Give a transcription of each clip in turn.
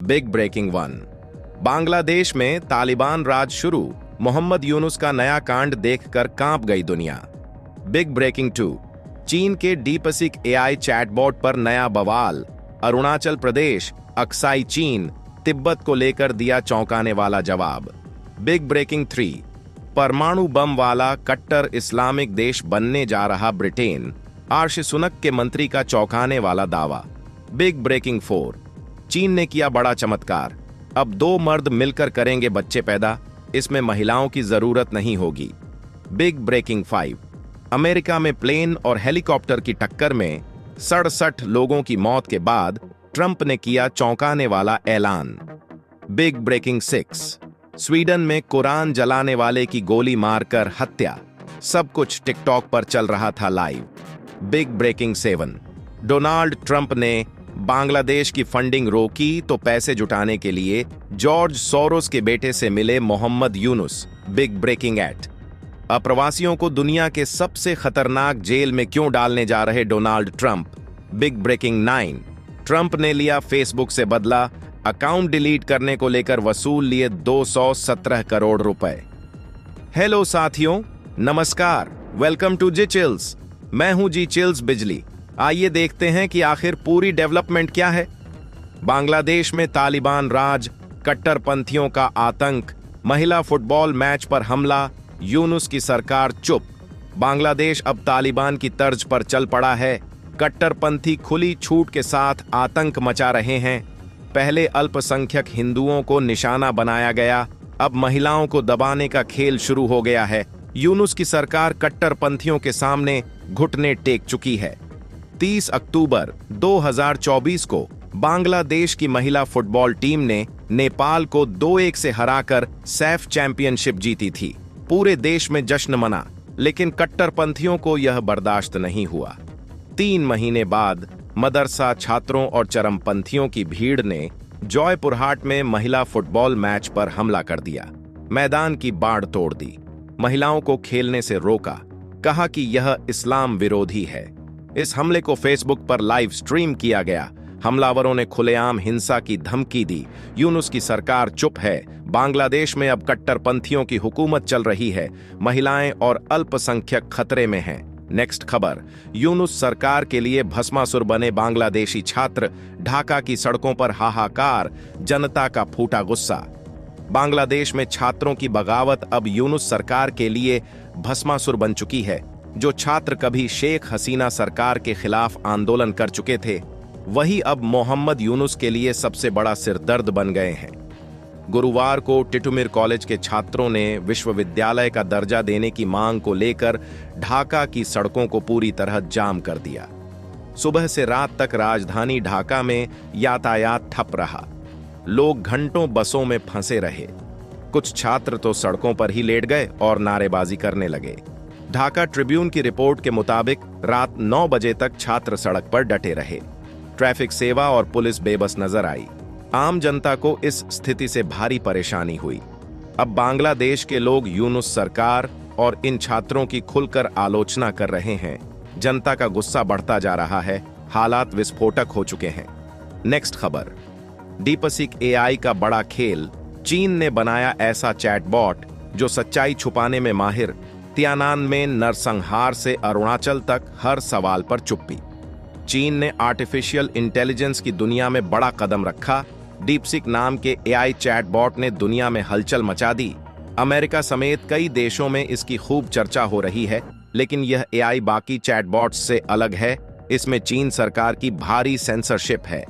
Big breaking 1। Bangladesh में तालिबान राज शुरू, मोहम्मद यूनुस का नया कांड देखकर कांप गई दुनिया। Big breaking 2। चीन के डीपसीक एआई चैटबॉट पर नया बवाल, अरुणाचल प्रदेश, अक्साई चीन, तिब्बत को लेकर दिया चौंकाने वाला जवाब। Big breaking 3। परमाणु बम वाला कट्टर इस्लामिक देश बनने जा रहा ब्रिटेन, आर्श सुनक के मंत्री का चौंकाने वाला दावा। Big breaking 4। चीन ने किया बड़ा चमत्कार, अब 2 मर्द मिलकर करेंगे बच्चे पैदा, इसमें महिलाओं की जरूरत नहीं होगी। Big breaking 5। अमेरिका में प्लेन और हेलीकॉप्टर की टक्कर में 67 लोगों की मौत के बाद ट्रंप ने किया चौंकाने वाला ऐलान। Big breaking 6। स्वीडन में कुरान जलाने वाले की गोली मारकर हत्या, सब कुछ टिकटॉक पर चल रहा था live. Big breaking 7। Donald Trump ने बांग्लादेश की फंडिंग रोकी तो पैसे जुटाने के लिए जॉर्ज सोरोस के बेटे से मिले मोहम्मद यूनुस। Big breaking 8। अप्रवासियों को दुनिया के सबसे खतरनाक जेल में क्यों डालने जा रहे Donald Trump. Big breaking 9। Trump ने लिया फेसबुक से बदला, अकाउंट डिलीट करने को लेकर वसूल लिए 217 करोड़ रुपए। हेलो साथियों, नमस्कार, वेलकम टू जी चिल्स। मैं हूं जी चिल्स बिजली। आइए देखते हैं कि आखिर पूरी डेवलपमेंट क्या है। बांग्लादेश में तालिबान राज, कट्टरपंथियों का आतंक, महिला फुटबॉल मैच पर हमला, यूनुस की सरकार चुप। बांग्लादेश अब तालिबान की तर्ज पर चल पड़ा है। कट्टरपंथी खुली छूट के साथ आतंक मचा रहे हैं। पहले अल्पसंख्यक हिंदुओं को निशाना बनाया गया, अब महिलाओं को दबाने का खेल शुरू हो गया है। यूनुस की सरकार कट्टरपंथियों के सामने घुटने टेक चुकी है। 30 अक्टूबर 2024 को बांग्लादेश की महिला फुटबॉल टीम ने नेपाल को 2-1 से हराकर सैफ चैंपियनशिप जीती थी। पूरे देश में जश्न मना, लेकिन कट्टरपंथियों को यह बर्दाश्त नहीं हुआ। 3 महीने बाद मदरसा छात्रों और चरमपंथियों की भीड़ ने जॉयपुरहाट में महिला फुटबॉल मैच पर हमला कर दिया। मैदान की बाड़ तोड़ दी, महिलाओं को खेलने से रोका, कहा कि यह इस्लाम विरोधी है। इस हमले को फेसबुक पर लाइव स्ट्रीम किया गया। हमलावरों ने खुलेआम हिंसा की धमकी दी। यूनुस की सरकार चुप है। बांग्लादेश में अब कट्टरपंथियों की हुकूमत चल रही है। महिलाएं और अल्पसंख्यक खतरे में हैं। नेक्स्ट खबर, यूनुस सरकार के लिए भस्मासुर बने बांग्लादेशी छात्र, ढाका की सड़कों पर हाहाकार, जनता का फूटा गुस्सा। बांग्लादेश में छात्रों की बगावत अब यूनुस सरकार के लिए भस्मासुर बन चुकी है। जो छात्र कभी शेख हसीना सरकार के खिलाफ आंदोलन कर चुके थे, वही अब मोहम्मद यूनुस के लिए सबसे बड़ा सिरदर्द बन गए हैं। गुरुवार को टिटुमिर कॉलेज के छात्रों ने विश्वविद्यालय का दर्जा देने की मांग को लेकर ढाका की सड़कों को पूरी तरह जाम कर दिया। सुबह से रात तक राजधानी ढाका में यातायात ठप रहा। लोग घंटों बसों में फंसे रहे। कुछ छात्र तो सड़कों पर ही लेट गए और नारेबाजी करने लगे। ढाका ट्रिब्यून की रिपोर्ट के मुताबिक रात 9 बजे तक छात्र सड़क पर डटे रहे। ट्रैफिक सेवा और पुलिस बेबस नजर आई। आम जनता को इस स्थिति से भारी परेशानी हुई। अब बांग्लादेश के लोग यूनुस सरकार और इन छात्रों की खुलकर आलोचना कर रहे हैं। जनता का गुस्सा बढ़ता जा रहा है। हालात विस्फोटक हो चुके हैं। नेक्स्ट खबर, डीपसीक एआई का बड़ा खेल। चीन ने बनाया ऐसा चैटबॉट जो सच्चाई छुपाने में माहिर। तियानानमेन नरसंहार से अरुणाचल तक हर सवाल पर चुप्पी। चीन ने आर्टिफिशियल इंटेलिजेंस की दुनिया में बड़ा कदम रखा। डीपसीक नाम के एआई चैटबॉट ने दुनिया में हलचल मचा दी। अमेरिका समेत कई देशों में इसकी खूब चर्चा हो रही है, लेकिन यह एआई बाकी चैटबॉट्स से अलग है। इसमें चीन सरकार की भारी सेंसरशिप है।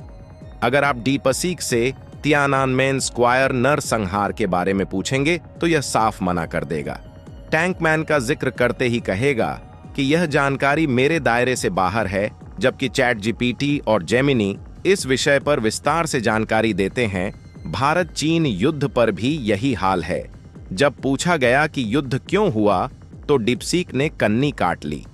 अगर आप डीपसीक से तियानानमेन स्क्वायर नरसंहार के बारे में पूछेंगे तो यह साफ मना कर देगा। टैंकमैन का जिक्र करते ही कहेगा कि यह जानकारी मेरे दायरे से बाहर है, जबकि चैट जीपीटी और जेमिनी इस विषय पर विस्तार से जानकारी देते हैं। भारत चीन युद्ध पर भी यही हाल है। जब पूछा गया कि युद्ध क्यों हुआ, तो डीपसीक ने कन्नी काट ली।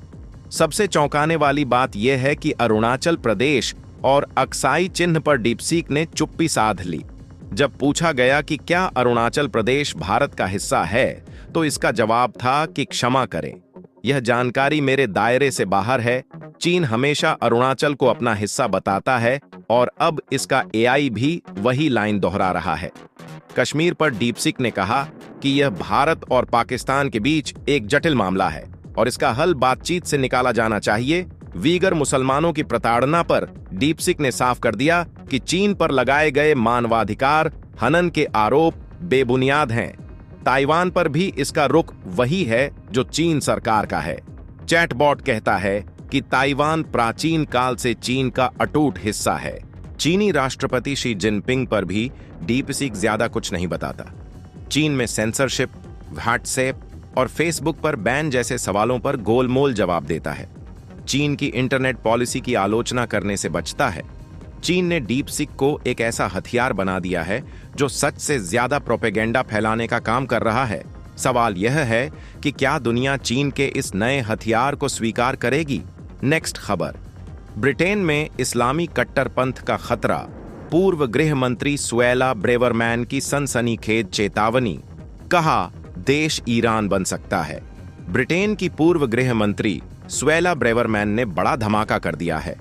सबसे चौंकाने वाली बात यह है कि अरुणाचल प्रदेश और अक्साई चिन्ह पर डीपसीक ने चुप्पी साध ली। जब पूछा गया कि क्या अरुणाचल प्रदेश भारत का हिस्सा है, तो इसका जवाब था कि क्षमा करें, यह जानकारी मेरे दायरे से बाहर है। चीन हमेशा अरुणाचल को अपना हिस्सा बताता है और अब इसका एआई भी वही लाइन दोहरा रहा है। कश्मीर पर डीपसीक ने कहा कि यह भारत और पाकिस्तान के बीच एक जटिल मामला है और इसका हल बातचीत से निकाला जाना चाहिए। वीगर मुसलमानों की प्रताड़ना पर डीपसीक ने साफ कर दिया कि चीन पर लगाए गए मानवाधिकार हनन के आरोप बेबुनियाद हैं। ताइवान पर भी इसका रुख वही है जो चीन सरकार का है। चैटबॉट कहता है कि ताइवान प्राचीन काल से चीन का अटूट हिस्सा है। चीनी राष्ट्रपति शी जिनपिंग पर भी डीपसीक ज्यादा कुछ नहीं बताता। चीन में सेंसरशिप, व्हाट्सएप और फेसबुक पर बैन जैसे सवालों पर गोलमोल जवाब देता है। चीन की इंटरनेट पॉलिसी की आलोचना करने से बचता है। चीन ने डीपसीक को एक ऐसा हथियार बना दिया है जो सच से ज्यादा प्रोपेगेंडा फैलाने का काम कर रहा है। सवाल यह है कि क्या दुनिया चीन के इस नए हथियार को स्वीकार करेगी? नेक्स्ट खबर। ब्रिटेन में इस्लामी कट्टरपंथ का खतरा, पूर्व गृह मंत्री सुएला ब्रेवरमैन की सनसनीखेज चेतावनी, कहा देश ईरान बन सकता है। ब्रिटेन की पूर्व गृह मंत्री सुएला ब्रेवरमैन ने बड़ा धमाका कर दिया है।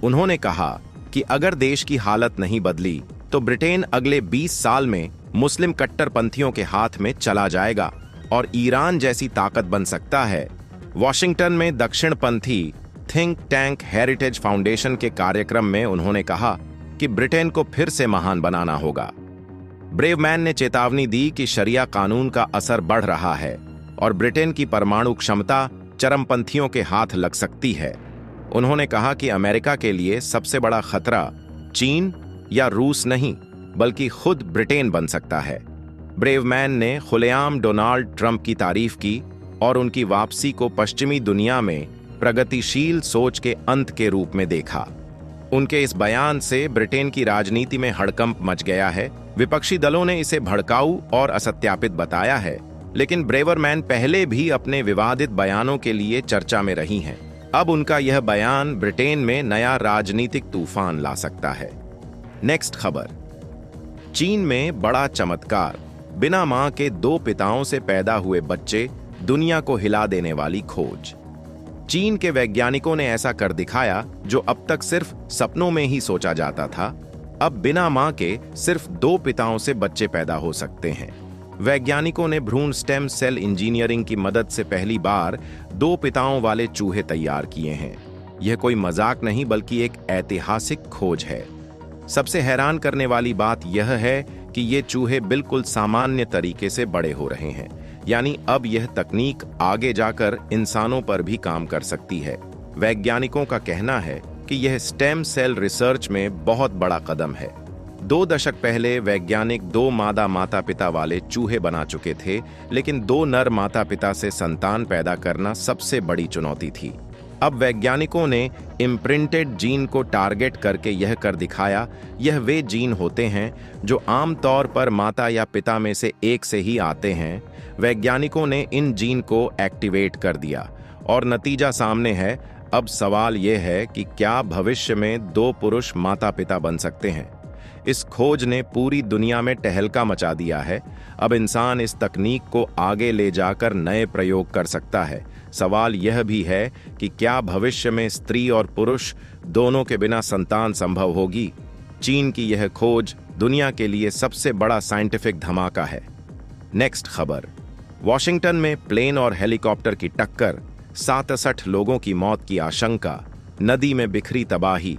उन्होंने कहा कि अगर देश की हालत नहीं बदली तो ब्रिटेन अगले 20 साल में मुस्लिम कट्टरपंथियों के हाथ में चला जाएगा और ईरान जैसी ताकत बन सकता है। वॉशिंगटन में दक्षिणपंथी थिंक टैंक हेरिटेज फाउंडेशन के कार्यक्रम में उन्होंने कहा कि ब्रिटेन को फिर से महान बनाना होगा। ब्रेवमैन ने चेतावनी दी कि शरिया कानून का असर बढ़ रहा है और ब्रिटेन की परमाणु क्षमता चरमपंथियों के हाथ लग सकती है। उन्होंने कहा कि अमेरिका के लिए सबसे बड़ा खतरा चीन या रूस नहीं बल्कि खुद ब्रिटेन बन सकता है। ब्रेवमैन ने खुलेआम डोनाल्ड ट्रंप की तारीफ की और उनकी वापसी को पश्चिमी दुनिया में प्रगतिशील सोच के अंत के रूप में देखा। उनके इस बयान से ब्रिटेन की राजनीति में हड़कंप मच गया है। विपक्षी दलों ने इसे भड़काऊ और असत्यापित बताया है, लेकिन ब्रेवरमैन पहले भी अपने विवादित बयानों के लिए चर्चा में रही हैं। अब उनका यह बयान ब्रिटेन में नया राजनीतिक तूफान ला सकता है। नेक्स्ट खबर। चीन में बड़ा चमत्कार, बिना मां के 2 पिताओं से पैदा हुए बच्चे, दुनिया को हिला देने वाली खोज। चीन के वैज्ञानिकों ने ऐसा कर दिखाया जो अब तक सिर्फ सपनों में ही सोचा जाता था। अब बिना मां के सिर्फ 2 पिताओं से बच्चे पैदा हो सकते हैं। वैज्ञानिकों ने भ्रूण स्टेम सेल इंजीनियरिंग की मदद से पहली बार 2 पिताओं वाले चूहे तैयार किए हैं। यह कोई मजाक नहीं बल्कि एक ऐतिहासिक खोज है। सबसे हैरान करने वाली बात यह है कि ये चूहे बिल्कुल सामान्य तरीके से बड़े हो रहे हैं, यानी अब यह तकनीक आगे जाकर इंसानों पर भी काम कर सकती है। वैज्ञानिकों का कहना है कि यह स्टेम सेल रिसर्च में बहुत बड़ा कदम है। 2 दशक पहले वैज्ञानिक 2 मादा माता पिता वाले चूहे बना चुके थे, लेकिन 2 नर माता पिता से संतान पैदा करना सबसे बड़ी चुनौती थी। अब वैज्ञानिकों ने इम्प्रिंटेड जीन को टारगेट करके यह कर दिखाया। यह वे जीन होते हैं जो आमतौर पर माता या पिता में से एक से ही आते हैं। वैज्ञानिकों ने इन जीन को एक्टिवेट कर दिया और नतीजा सामने है। अब सवाल यह है कि क्या भविष्य में 2 पुरुष माता पिता बन सकते हैं? इस खोज ने पूरी दुनिया में टहलका मचा दिया है। अब इंसान इस तकनीक को आगे ले जाकर नए प्रयोग कर सकता है। सवाल यह भी है कि क्या भविष्य में स्त्री और पुरुष दोनों के बिना संतान संभव होगी? चीन की यह खोज दुनिया के लिए सबसे बड़ा साइंटिफिक धमाका है। नेक्स्ट खबर। वॉशिंगटन में प्लेन और हेलीकॉप्टर की टक्कर, 67 लोगों की मौत की आशंका, नदी में बिखरी तबाही।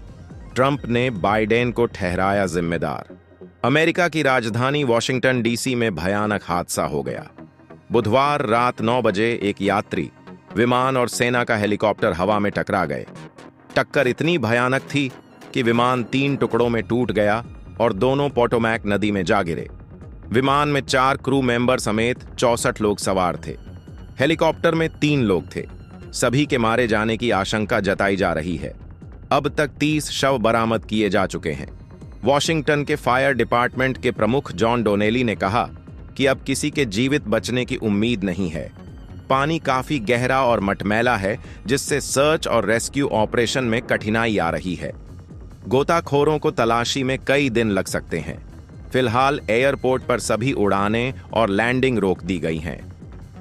ट्रंप ने बाइडेन को ठहराया जिम्मेदार। अमेरिका की राजधानी वॉशिंगटन डीसी में भयानक हादसा हो गया। बुधवार रात 9 बजे एक यात्री विमान और सेना का हेलीकॉप्टर हवा में टकरा गए। टक्कर इतनी भयानक थी कि विमान 3 टुकड़ों में टूट गया और दोनों पोटोमैक नदी में जा गिरे। विमान में 4 क्रू मेंबर समेत 64 लोग सवार थे। हेलीकॉप्टर में 3 लोग थे। सभी के मारे जाने की आशंका जताई जा रही है। अब तक 30 शव बरामद किए जा चुके हैं। वॉशिंगटन के फायर डिपार्टमेंट के प्रमुख जॉन डोनेली ने कहा कि अब किसी के जीवित बचने की उम्मीद नहीं है। पानी काफी गहरा और मटमैला है, जिससे सर्च और रेस्क्यू ऑपरेशन में कठिनाई आ रही है। गोताखोरों को तलाशी में कई दिन लग सकते हैं। फिलहाल एयरपोर्ट पर सभी उड़ानें और लैंडिंग रोक दी गई हैं।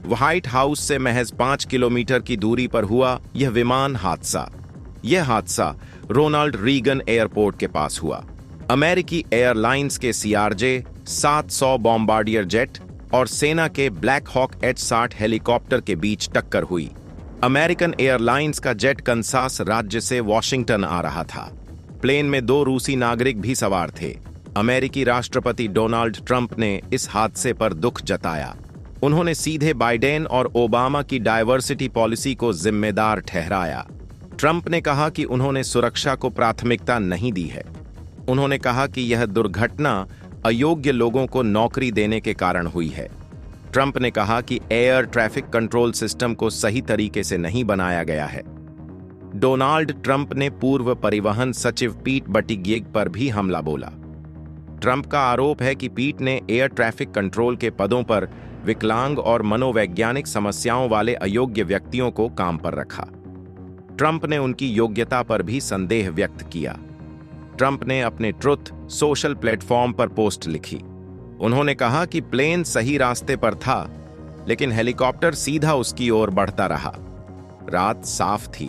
व्हाइट हाउस से महज 5 किलोमीटर की दूरी पर हुआ यह विमान हादसा। यह हादसा रोनाल्ड रीगन एयरपोर्ट के पास हुआ। अमेरिकी एयरलाइंस के CRJ 700 बॉम्बार्डियर जेट और सेना के ब्लैक हॉक H-60 हेलीकॉप्टर के बीच टक्कर हुई। अमेरिकन एयरलाइंस का जेट कनसास राज्य से वॉशिंगटन आ रहा था। प्लेन में 2 रूसी नागरिक भी सवार थे। अमेरिकी राष्ट्रपति डोनाल्ड ट्रंप ने इस हादसे पर दुख जताया। उन्होंने सीधे बाइडेन और ओबामा की डायवर्सिटी पॉलिसी को जिम्मेदार ठहराया। ट्रंप ने कहा कि उन्होंने सुरक्षा को प्राथमिकता नहीं दी है। उन्होंने कहा कि यह दुर्घटना अयोग्य लोगों को नौकरी देने के कारण हुई है। ट्रंप ने कहा कि एयर ट्रैफिक कंट्रोल सिस्टम को सही तरीके से नहीं बनाया गया है। डोनाल्ड ट्रंप ने पूर्व परिवहन सचिव पीट बटिगिग पर भी हमला बोला। ट्रंप का आरोप है कि पीट ने एयर ट्रैफिक कंट्रोल के पदों पर विकलांग और मनोवैज्ञानिक समस्याओं वाले अयोग्य व्यक्तियों को काम पर रखा। ट्रंप ने उनकी योग्यता पर भी संदेह व्यक्त किया। ट्रंप ने अपने ट्रुथ सोशल प्लेटफॉर्म पर पोस्ट लिखी। उन्होंने कहा कि प्लेन सही रास्ते पर था, लेकिन हेलीकॉप्टर सीधा उसकी ओर बढ़ता रहा। रात साफ थी,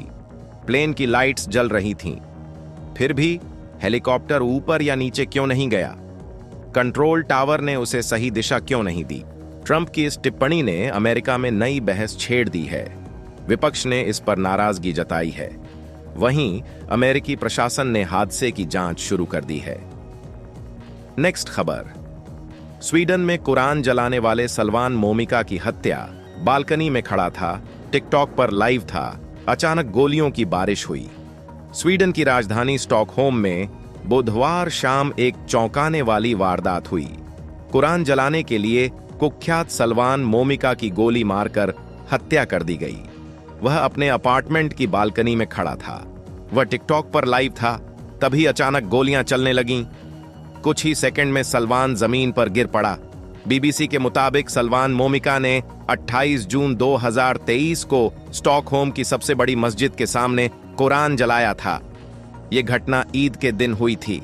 प्लेन की लाइट्स जल रही थीं। फिर भी हेलीकॉप्टर ऊपर या नीचे क्यों नहीं गया? कंट्रोल टावर ने उसे सही दिशा क्यों नहीं दी? ट्रंप की इस टिप्पणी ने अमेरिका में नई बहस छेड़ दी है। विपक्ष ने इस पर नाराजगी जताई है। वहीं अमेरिकी प्रशासन ने हादसे की जांच शुरू कर दी है। नेक्स्ट खबर, स्वीडन में कुरान जलाने वाले सलमान मोमिका की हत्या। बालकनी में खड़ा था, टिकटॉक पर लाइव था, अचानक गोलियों की बारिश हुई। स्वीडन की राजधानी स्टॉकहोम में बुधवार शाम एक चौंकाने वाली वारदात हुई। कुरान जलाने के लिए कुख्यात सलमान मोमिका की गोली मारकर हत्या कर दी गई। वह अपने अपार्टमेंट की बालकनी में खड़ा था। वह टिकटॉक पर लाइव था, तभी अचानक गोलियां चलने लगीं। कुछ ही सेकंड में सलमान जमीन पर गिर पड़ा। बीबीसी के मुताबिक सलमान मोमिका ने 28 जून 2023 को स्टॉकहोम की सबसे बड़ी मस्जिद के सामने कुरान जलाया था। यह घटना ईद के दिन हुई थी।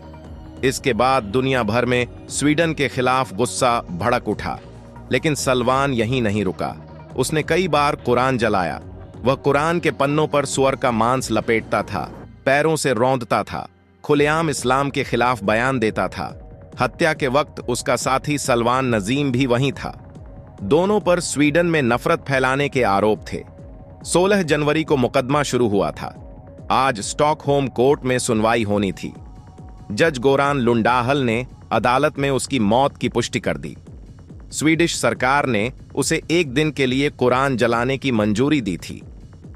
इसके बाद दुनिया भर में स्वीडन के खिलाफ गुस्सा भड़क उठा, लेकिन सलमान यहीं नहीं रुका। उसने कई बार कुरान जलाया। वह कुरान के पन्नों पर सुअर का मांस लपेटता था, पैरों से रौंदता था, खुलेआम इस्लाम के खिलाफ बयान देता था। हत्या के वक्त उसका साथी सलमान नजीम भी वहीं था। दोनों पर स्वीडन में नफरत फैलाने के आरोप थे। 16 जनवरी को मुकदमा शुरू हुआ था। आज स्टॉकहोम कोर्ट में सुनवाई होनी थी। जज गोरान लुंडाहल ने अदालत में उसकी मौत की पुष्टि कर दी। स्वीडिश सरकार ने उसे एक दिन के लिए कुरान जलाने की मंजूरी दी थी,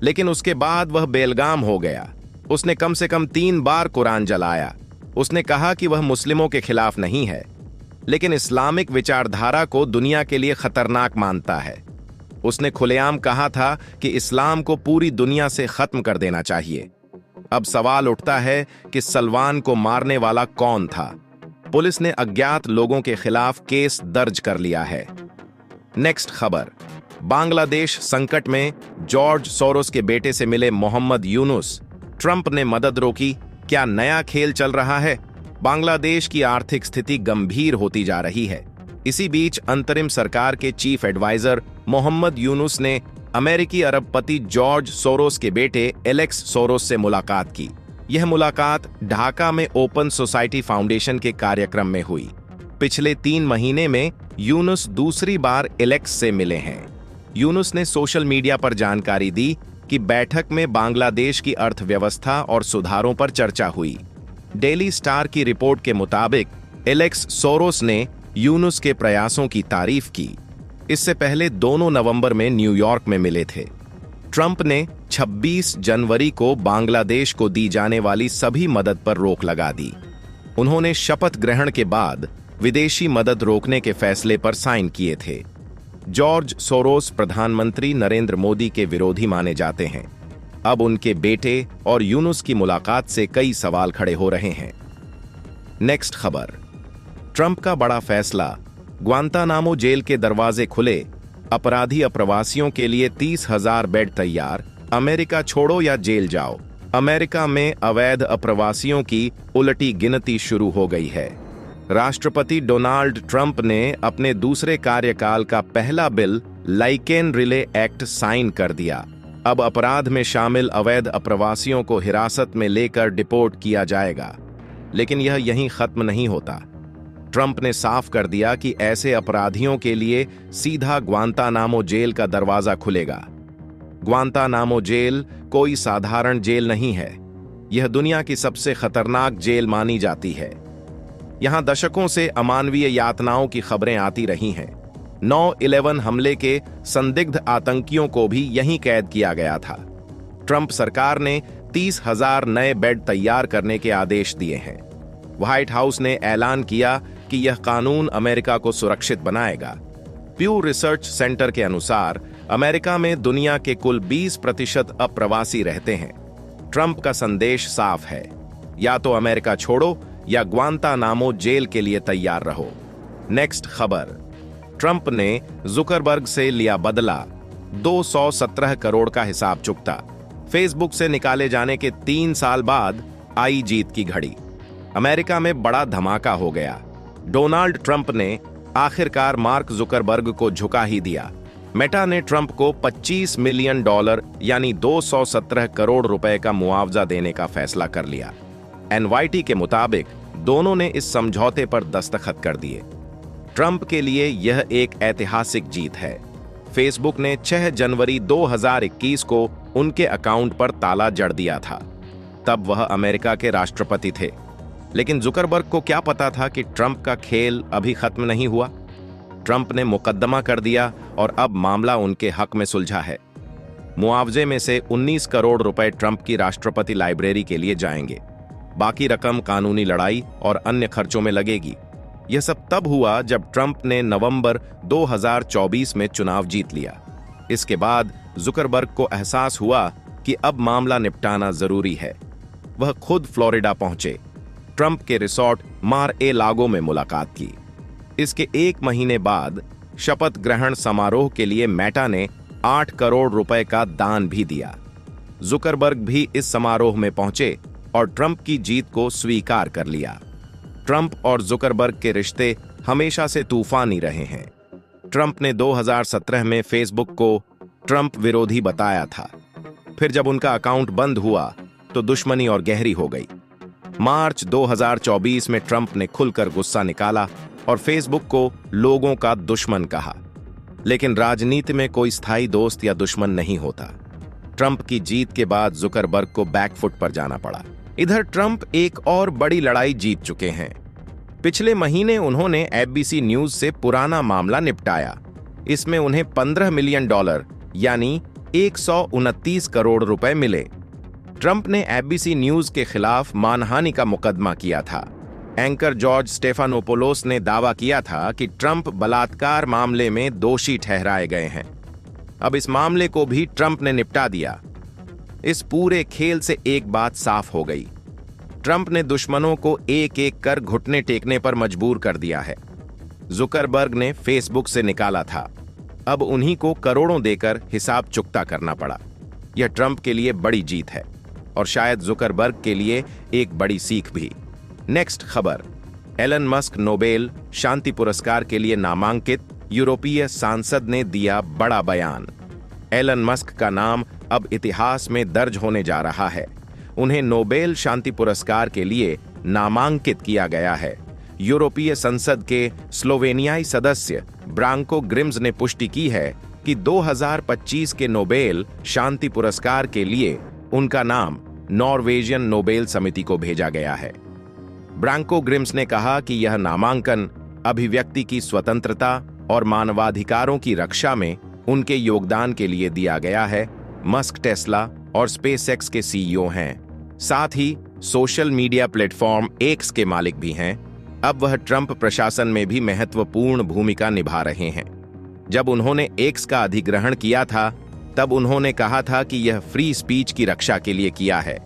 लेकिन उसके बाद वह बेलगाम हो गया। उसने कम से कम 3 बार कुरान जलाया। उसने कहा कि वह मुस्लिमों के खिलाफ नहीं है, लेकिन इस्लामिक विचारधारा को दुनिया के लिए खतरनाक मानता है। उसने खुलेआम कहा था कि इस्लाम को पूरी दुनिया से खत्म कर देना चाहिए। अब सवाल उठता है कि सलमान को मारने वाला कौन था? पुलिस ने अज्ञात लोगों के खिलाफ केस दर्ज कर लिया है। नेक्स्ट खबर, बांग्लादेश संकट में, जॉर्ज सोरोस के बेटे से मिले मोहम्मद यूनुस। ट्रंप ने मदद रोकी, क्या नया खेल चल रहा है? बांग्लादेश की आर्थिक स्थिति गंभीर होती जा रही है। इसी बीच अंतरिम सरकार के चीफ एडवाइजर मोहम्मद यूनुस ने अमेरिकी अरबपति जॉर्ज सोरोस के बेटे एलेक्स सोरोस से मुलाकात की। यह मुलाकात ढाका में ओपन सोसाइटी फाउंडेशन के कार्यक्रम में हुई। पिछले 3 महीने में यूनुस दूसरी बार एलेक्स से मिले हैं। यूनुस ने सोशल मीडिया पर जानकारी दी कि बैठक में बांग्लादेश की अर्थव्यवस्था और सुधारों पर चर्चा हुई। डेली स्टार की रिपोर्ट के मुताबिक एलेक्स सोरोस ने यूनुस के प्रयासों की तारीफ की। इससे पहले दोनों नवंबर में न्यूयॉर्क में मिले थे। ट्रंप ने 26 जनवरी को बांग्लादेश को दी जाने वाली सभी मदद पर रोक लगा दी। उन्होंने शपथ ग्रहण के बाद विदेशी मदद रोकने के फैसले पर साइन किए थे। जॉर्ज सोरोस प्रधानमंत्री नरेंद्र मोदी के विरोधी माने जाते हैं। अब उनके बेटे और यूनुस की मुलाकात से कई सवाल खड़े हो रहे हैं। नेक्स्ट खबर, ट्रंप का बड़ा फैसला, ग्वांतानामो जेल के दरवाजे खुले, अपराधी अप्रवासियों के लिए 30,000 बेड तैयार, अमेरिका छोड़ो या जेल जाओ। अमेरिका में अवैध अप्रवासियों की उलटी गिनती शुरू हो गई है। राष्ट्रपति डोनाल्ड ट्रंप ने अपने दूसरे कार्यकाल का पहला bill Laken Riley act sign कर दिया। अब अपराध में शामिल अवैध अप्रवासियों को हिरासत में लेकर डिपोर्ट किया जाएगा। लेकिन यह यहीं खत्म नहीं होता। ट्रंप ने साफ कर दिया कि ऐसे अपराधियों के लिए सीधा ग्वांतानामो जेल का दरवाजा खुलेगा। ग्वांतानामो जेल कोई साधारण जेल नहीं है। यह दुनिया की सबसे खतरनाक जेल मानी जाती है। यहां दशकों से अमानवीय यातनाओं की खबरें आती रही हैं। 9/11 हमले के संदिग्ध आतंकियों को भी यहीं कैद किया गया था। ट्रंप सरकार ने 30,000 नए बेड तैयार करने के आदेश दिए हैं। व्हाइट हाउस ने ऐलान किया कि यह कानून अमेरिका को सुरक्षित बनाएगा। प्यू रिसर्च सेंटर के अनुसार अमेरिका में दुनिया के कुल 20% अप्रवासी रहते हैं। ट्रंप का संदेश साफ है, या तो अमेरिका छोड़ो या ग्वांतानामो जेल के लिए तैयार रहो। नेक्स्ट खबर, ट्रंप ने जुकरबर्ग से लिया बदला, 217 करोड़ का हिसाब चुकता। फेसबुक से निकाले जाने के 3 साल बाद आई जीत की घड़ी। अमेरिका में बड़ा धमाका हो गया। डोनाल्ड ट्रंप ने आखिरकार मार्क जुकरबर्ग को झुका ही दिया। मेटा ने ट्रंप को $25 मिलियन यानी 217 करोड़ रुपए का मुआवजा देने का फैसला कर लिया। एनवाईटी के मुताबिक दोनों ने इस समझौते पर दस्तखत कर दिए। ट्रंप के लिए यह एक ऐतिहासिक जीत है। फेसबुक ने 6 जनवरी 2021 को उनके अकाउंट पर ताला जड़ दिया था। तब वह अमेरिका के राष्ट्रपति थे। लेकिन जुकरबर्ग को क्या पता था कि ट्रंप का खेल अभी खत्म नहीं हुआ। ट्रंप ने मुकदमा कर दिया और अब मामला उनके हक में सुलझा है। मुआवजे में से 19 करोड़ रुपए ट्रंप की राष्ट्रपति लाइब्रेरी के लिए जाएंगे। बाकी रकम कानूनी लड़ाई और अन्य खर्चों में लगेगी। यह सब तब हुआ जब ट्रंप ने नवंबर 2024 में चुनाव जीत लिया। इसके बाद जुकरबर्ग को एहसास हुआ कि अब मामला निपटाना जरूरी है। वह खुद फ्लोरिडा पहुंचे, ट्रंप के रिसोर्ट मार-ए-लागो में मुलाकात की। इसके 1 महीने बाद शपथ ग्रहण समारोह के लिए मेटा ने 8 करोड़ रुपए का दान भी दिया। जुकरबर्ग भी इस समारोह में पहुंचे और ट्रंप की जीत को स्वीकार कर लिया। ट्रंप और जुकरबर्ग के रिश्ते हमेशा से तूफानी रहे हैं। ट्रंप ने 2017 में फेसबुक को ट्रंप विरोधी बताया था। फिर जब उनका अकाउंट बंद हुआ तो दुश्मनी और गहरी हो गई। मार्च 2024 में ट्रंप ने खुलकर गुस्सा निकाला और फेसबुक को लोगों का दुश्मन कहा। लेकिन राजनीति में कोई स्थायी दोस्त या दुश्मन नहीं होता। ट्रंप की जीत के बाद जुकरबर्ग को बैकफुट पर जाना पड़ा। इधर ट्रंप एक और बड़ी लड़ाई जीत चुके हैं। पिछले महीने उन्होंने एबीसी न्यूज से पुराना मामला निपटाया। इसमें उन्हें $15 मिलियन यानी 129 करोड़ रुपए मिले। ट्रंप ने एबीसी न्यूज के खिलाफ मानहानि का मुकदमा किया था। एंकर जॉर्ज स्टेफानोपोलोस ने दावा किया था कि ट्रंप बलात्कार मामले में दोषी ठहराए गए हैं। अब इस मामले को भी ट्रंप ने निपटा दिया। इस पूरे खेल से एक बात साफ हो गई, ट्रंप ने दुश्मनों को एक एक कर घुटने टेकने पर मजबूर कर दिया है। जुकरबर्ग ने फेसबुक से निकाला था, अब उन्हीं को करोड़ों देकर हिसाब चुकता करना पड़ा। यह ट्रंप के लिए बड़ी जीत है और शायद जुकरबर्ग के लिए एक बड़ी सीख भी। नेक्स्ट खबर, एलन मस्क नोबेल शांति पुरस्कार के लिए नामांकित, यूरोपीय सांसद ने दिया बड़ा बयान। एलन मस्क का नाम अब इतिहास में दर्ज होने जा रहा है। उन्हें नोबेल शांति पुरस्कार के लिए नामांकित किया गया है। यूरोपीय संसद के स्लोवेनियाई सदस्य ब्रांको ग्रिम्स ने पुष्टि की है कि 2025 के नोबेल शांति पुरस्कार के लिए उनका नाम नॉर्वेजियन नोबेल समिति को भेजा गया है। ब्रांको ग्रिम्स ने कहा कि यह नामांकन अभिव्यक्ति की स्वतंत्रता और मानवाधिकारों की रक्षा में उनके योगदान के लिए दिया गया है। मस्क टेस्ला और स्पेसएक्स के सीईओ हैं। साथ ही सोशल मीडिया प्लेटफॉर्म एक्स के मालिक भी हैं। अब वह ट्रंप प्रशासन में भी महत्वपूर्ण भूमिका निभा रहे हैं। जब उन्होंने एक्स का अधिग्रहण किया था तब उन्होंने कहा था कि यह फ्री स्पीच की रक्षा के लिए किया है।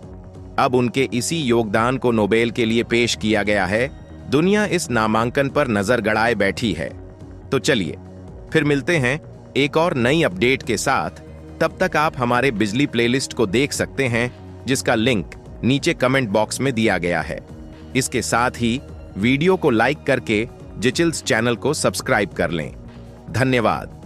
अब उनके इसी योगदान को नोबेल के लिए पेश किया गया है। दुनिया इस नामांकन पर नजर गड़ाए बैठी है। तो चलिए फिर मिलते हैं एक और नई अपडेट के साथ। तब तक आप हमारे बिजली प्लेलिस्ट को देख सकते हैं, जिसका लिंक नीचे कमेंट बॉक्स में दिया गया है। इसके साथ ही वीडियो को लाइक करके जिचिल्स चैनल को सब्सक्राइब कर लें। धन्यवाद।